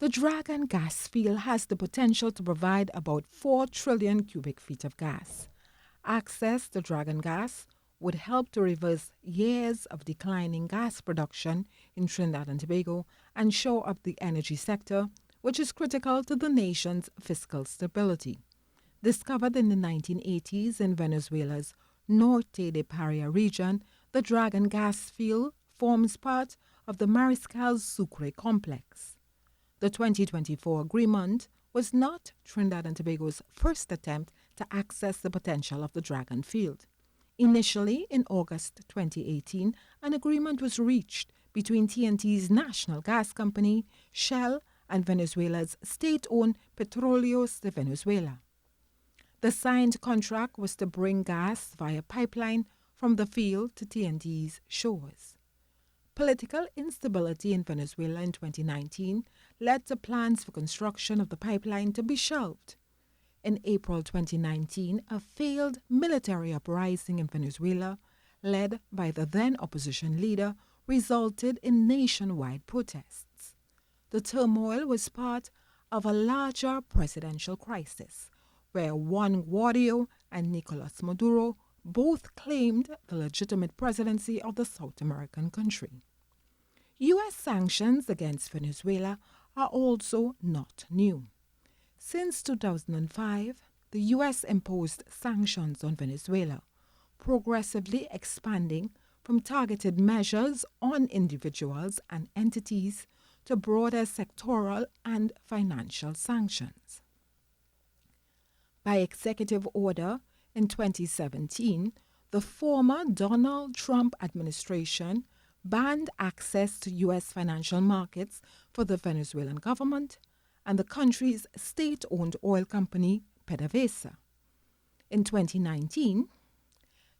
The Dragon gas field has the potential to provide about 4 trillion cubic feet of gas. Access to Dragon gas would help to reverse years of declining gas production in Trinidad and Tobago and shore up the energy sector, which is critical to the nation's fiscal stability. Discovered in the 1980s in Venezuela's Norte de Paria region, the Dragon gas field forms part of the Mariscal Sucre complex. The 2024 agreement was not Trinidad and Tobago's first attempt to access the potential of the Dragon field. Initially, in August 2018, an agreement was reached between TNT's national gas company, Shell, and Venezuela's state-owned Petróleos de Venezuela. The signed contract was to bring gas via pipeline from the field to TNT's shores. Political instability in Venezuela in 2019 led to plans for construction of the pipeline to be shelved. In April 2019, a failed military uprising in Venezuela, led by the then opposition leader, resulted in nationwide protests. The turmoil was part of a larger presidential crisis, where Juan Guaido and Nicolás Maduro both claimed the legitimate presidency of the South American country. U.S. sanctions against Venezuela are also not new. Since 2005, the U.S. imposed sanctions on Venezuela, progressively expanding from targeted measures on individuals and entities to broader sectoral and financial sanctions. By executive order in 2017, the former Donald Trump administration banned access to U.S. financial markets for the Venezuelan government and the country's state-owned oil company, PDVSA. In 2019,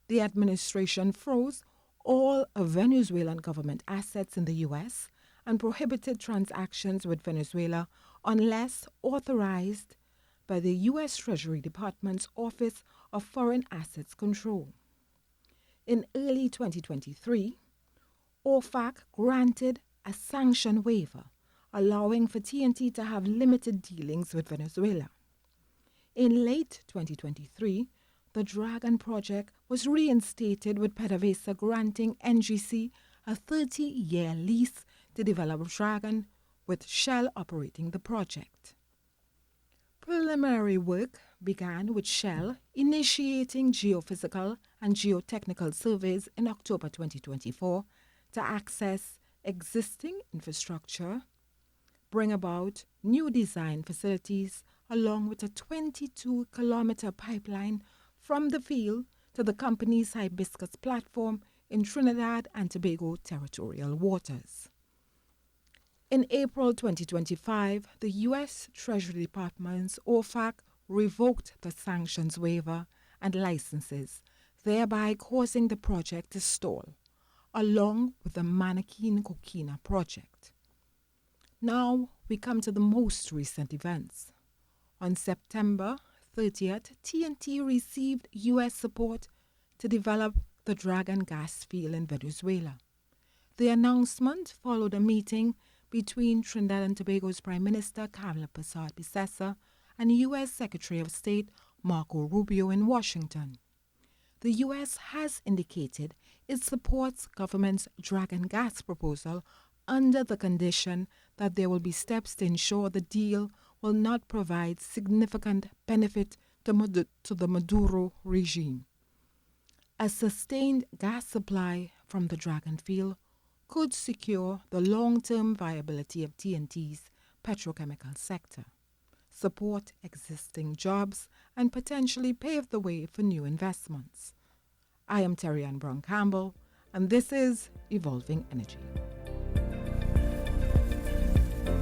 the administration froze all Venezuelan government assets in the U.S. and prohibited transactions with Venezuela unless authorized by the U.S. Treasury Department's Office of Foreign Assets Control. In early 2023, OFAC granted a sanction waiver, allowing for TNT to have limited dealings with Venezuela. In late 2023, the Dragon project was reinstated, with PDVSA granting NGC a 30-year lease to develop Dragon, with Shell operating the project. Preliminary work began with Shell initiating geophysical and geotechnical surveys in October 2024 to access existing infrastructure, bring about new design facilities, along with a 22-kilometer pipeline from the field to the company's Hibiscus platform in Trinidad and Tobago territorial waters. In April 2025, the U.S. Treasury Department's OFAC revoked the sanctions waiver and licenses, thereby causing the project to stall, along with the Manakín-Coquina project. Now we come to the most recent events. On September 30th, TNT received U.S. support to develop the Dragon gas field in Venezuela. The announcement followed a meeting between Trinidad and Tobago's Prime Minister Kamla Persad-Bissessar and U.S. Secretary of State Marco Rubio in Washington. The U.S. has indicated it supports government's Dragon gas proposal under the condition that there will be steps to ensure the deal will not provide significant benefit to the Maduro regime. A sustained gas supply from the Dragon field could secure the long-term viability of TNT's petrochemical sector, support existing jobs, and potentially pave the way for new investments. I am Terry Ann Brown Campbell, and this is Evolving Energy.